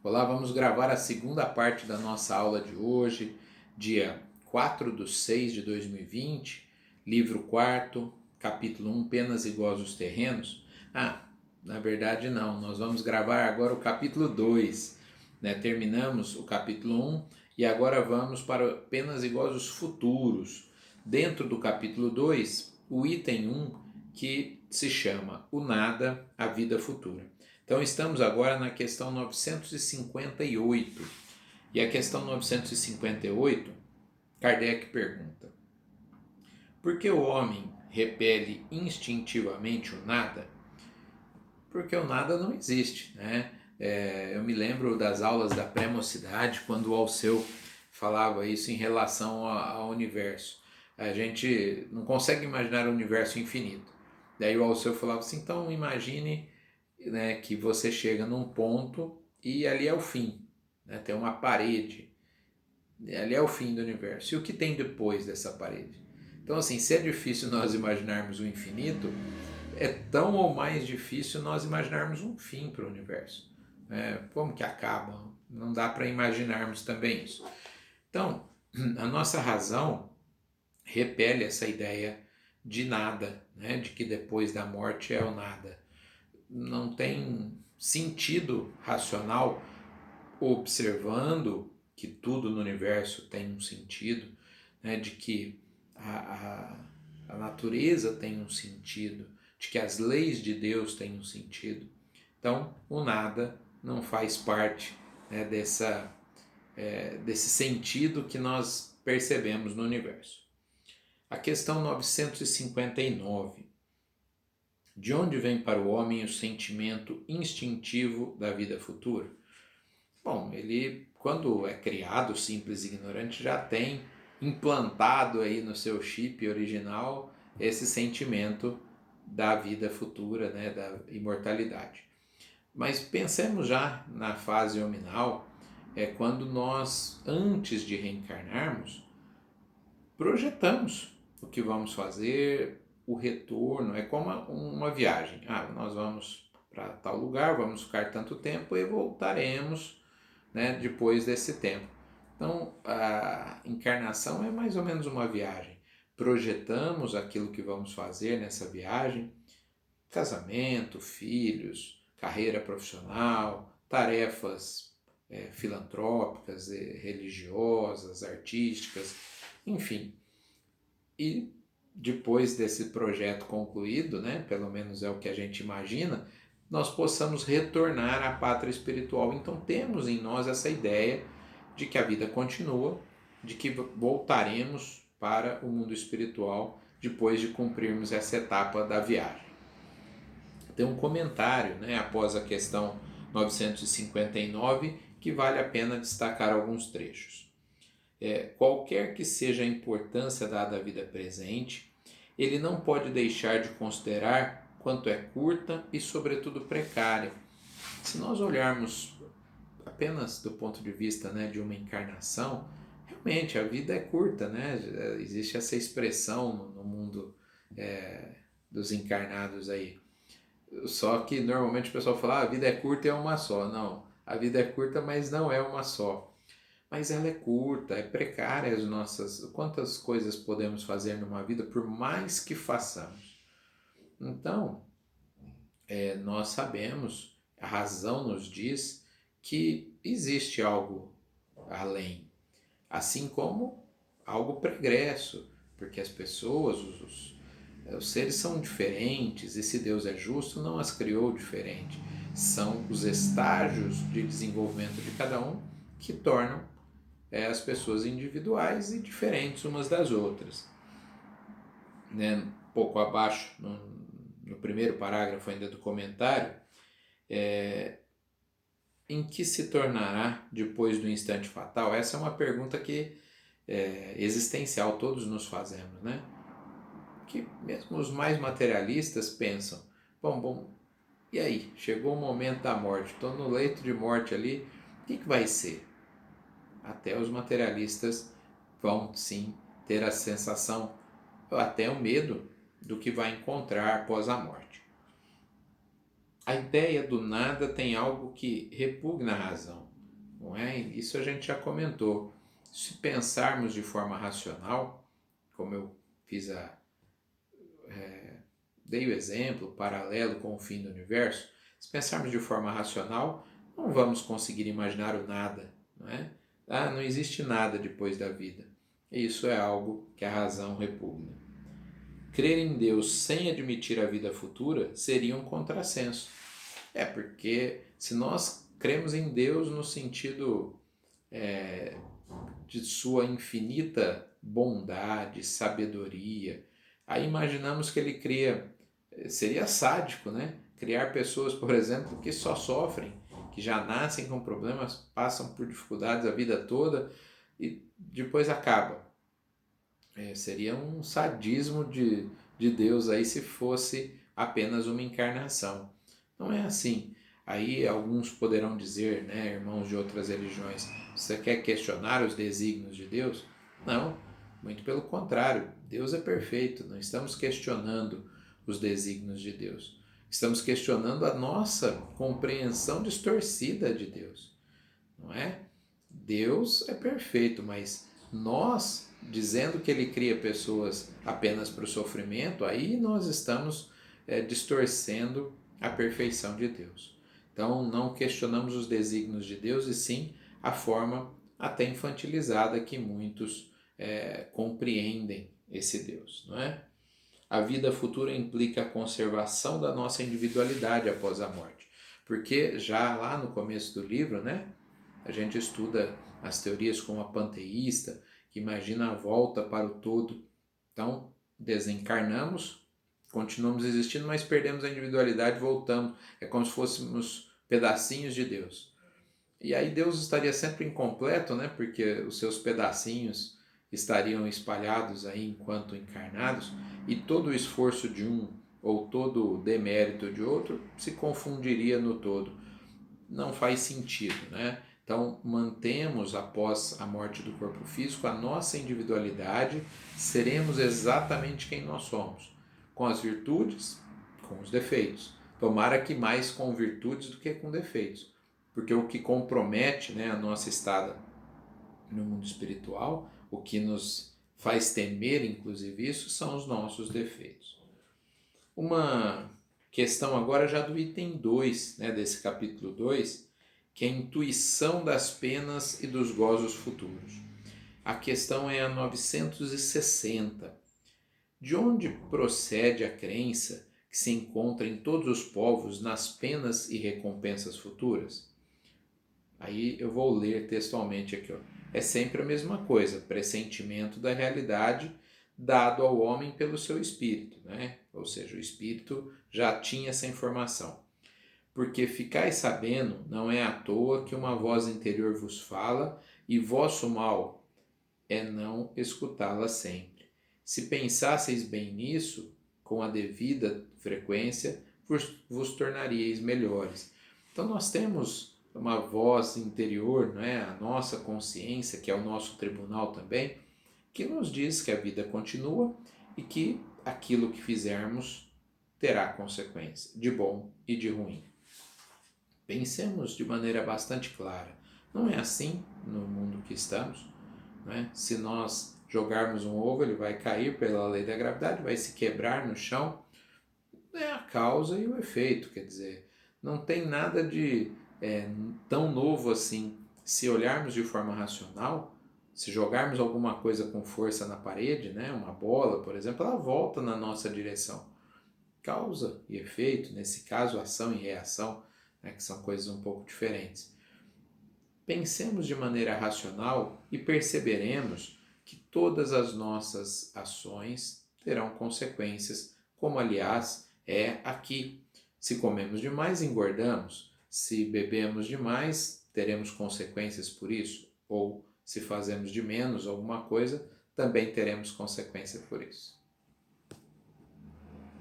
Olá, vamos gravar a segunda parte da nossa aula de hoje, dia 4/6 de 2020, livro 4, capítulo 1, Penas e Gozos Terrenos. Na verdade não, nós vamos gravar agora o capítulo 2, né? Terminamos o capítulo 1 e agora vamos para Penas e Gozos Futuros. Dentro do capítulo 2, o item 1, que se chama O Nada, a Vida Futura. Então estamos agora na questão 958. E a questão 958, Kardec pergunta: por que o homem repele instintivamente o nada? Porque o nada não existe, né? Eu me lembro das aulas da pré-mocidade, quando o Alceu falava isso em relação ao universo. A gente não consegue imaginar o universo infinito. Daí o Alceu falava assim, então imagine, né, que você chega num ponto e ali é o fim, né, tem uma parede, ali é o fim do universo. E o que tem depois dessa parede? Então, assim, se é difícil nós imaginarmos o infinito, é tão ou mais difícil nós imaginarmos um fim para o universo. Como que acaba? Não dá para imaginarmos também isso. Então, a nossa razão repele essa ideia de nada, né, de que depois da morte é o nada. Não tem sentido racional, observando que tudo no universo tem um sentido, né, de que a natureza tem um sentido, de que as leis de Deus têm um sentido. Então, o nada não faz parte, né, desse sentido que nós percebemos no universo. A questão 959. De onde vem para o homem o sentimento instintivo da vida futura? Bom, ele, quando é criado, simples e ignorante, já tem implantado aí no seu chip original esse sentimento da vida futura, né, da imortalidade. Mas pensemos já na fase hominal, quando nós, antes de reencarnarmos, projetamos o que vamos fazer, o retorno, é como uma viagem. Nós vamos para tal lugar, vamos ficar tanto tempo e voltaremos, né, depois desse tempo. Então, a encarnação é mais ou menos uma viagem. Projetamos aquilo que vamos fazer nessa viagem: casamento, filhos, carreira profissional, tarefas filantrópicas, religiosas, artísticas, enfim. E depois desse projeto concluído, né, pelo menos é o que a gente imagina, nós possamos retornar à pátria espiritual. Então temos em nós essa ideia de que a vida continua, de que voltaremos para o mundo espiritual depois de cumprirmos essa etapa da viagem. Tem um comentário, né, após a questão 959, que vale a pena destacar alguns trechos. Qualquer que seja a importância dada à vida presente, ele não pode deixar de considerar quanto é curta e, sobretudo, precária. Se nós olharmos apenas do ponto de vista, né, de uma encarnação, realmente a vida é curta, né? Existe essa expressão no mundo dos encarnados aí. Só que normalmente o pessoal fala, a vida é curta e é uma só. Não, a vida é curta, mas não é uma só. Mas ela é curta, é precária as nossas... Quantas coisas podemos fazer numa vida por mais que façamos? Então, nós sabemos, a razão nos diz que existe algo além, assim como algo pregresso, porque as pessoas, os seres são diferentes, e se Deus é justo, não as criou diferente. São os estágios de desenvolvimento de cada um que tornam as pessoas individuais e diferentes umas das outras. Né? Um pouco abaixo, no primeiro parágrafo ainda do comentário, em que se tornará depois do instante fatal? Essa é uma pergunta que existencial, todos nos fazemos, né? Que mesmo os mais materialistas pensam, bom, e aí? Chegou o momento da morte, estou no leito de morte ali, o que vai ser? Até os materialistas vão sim ter a sensação, até o medo do que vai encontrar após a morte. A ideia do nada tem algo que repugna a razão. não é? Isso a gente já comentou. Se pensarmos de forma racional, como eu fiz dei o exemplo, paralelo com o fim do universo, se pensarmos de forma racional, não vamos conseguir imaginar o nada, não é? Ah, não existe nada depois da vida. Isso é algo que a razão repugna. Crer em Deus sem admitir a vida futura seria um contrassenso. É porque se nós cremos em Deus no sentido de sua infinita bondade, sabedoria, aí imaginamos que ele cria, seria sádico, né? Criar pessoas, por exemplo, que só sofrem, que já nascem com problemas, passam por dificuldades a vida toda e depois acaba. Seria um sadismo de Deus aí se fosse apenas uma encarnação. Não é assim. Aí alguns poderão dizer, né, irmãos de outras religiões, você quer questionar os desígnios de Deus? Não, muito pelo contrário. Deus é perfeito, não estamos questionando os desígnios de Deus. Estamos questionando a nossa compreensão distorcida de Deus, não é? Deus é perfeito, mas nós, dizendo que Ele cria pessoas apenas para o sofrimento, aí nós estamos distorcendo a perfeição de Deus. Então, não questionamos os desígnios de Deus, e sim a forma até infantilizada que muitos compreendem esse Deus, não é? A vida futura implica a conservação da nossa individualidade após a morte, porque já lá no começo do livro, né, a gente estuda as teorias como a panteísta, que imagina a volta para o todo. Então, desencarnamos, continuamos existindo, mas perdemos a individualidade e voltamos. É como se fôssemos pedacinhos de Deus. E aí Deus estaria sempre incompleto, né? Porque os seus pedacinhos estariam espalhados aí enquanto encarnados, e todo o esforço de um ou todo o demérito de outro se confundiria no todo. Não faz sentido, né? Então, mantemos após a morte do corpo físico a nossa individualidade, seremos exatamente quem nós somos, com as virtudes, com os defeitos. Tomara que mais com virtudes do que com defeitos, porque o que compromete, né, a nossa estada no mundo espiritual, o que nos faz temer, inclusive, isso são os nossos defeitos. Uma questão agora já do item 2, né, desse capítulo 2, que é a intuição das penas e dos gozos futuros. A questão é a 960. De onde procede a crença que se encontra em todos os povos nas penas e recompensas futuras? Aí eu vou ler textualmente aqui. Ó. É sempre a mesma coisa, pressentimento da realidade dado ao homem pelo seu espírito, né? Ou seja, o espírito já tinha essa informação. Porque ficais sabendo, não é à toa que uma voz interior vos fala, e vosso mal é não escutá-la sempre. Se pensasseis bem nisso, com a devida frequência, vos tornaríeis melhores. Então nós temos uma voz interior, não é? A nossa consciência, que é o nosso tribunal também, que nos diz que a vida continua e que aquilo que fizermos terá consequência, de bom e de ruim. Pensemos de maneira bastante clara. Não é assim no mundo que estamos. Não é? Se nós jogarmos um ovo, ele vai cair pela lei da gravidade, vai se quebrar no chão. É a causa e o efeito, quer dizer, não tem nada de tão novo assim. Se olharmos de forma racional, se jogarmos alguma coisa com força na parede, né, uma bola, por exemplo, ela volta na nossa direção. Causa e efeito, nesse caso, ação e reação, né, que são coisas um pouco diferentes. Pensemos de maneira racional e perceberemos que todas as nossas ações terão consequências, como aliás é aqui. Se comemos demais, engordamos. Se bebemos demais, teremos consequências por isso. Ou se fazemos de menos alguma coisa, também teremos consequência por isso.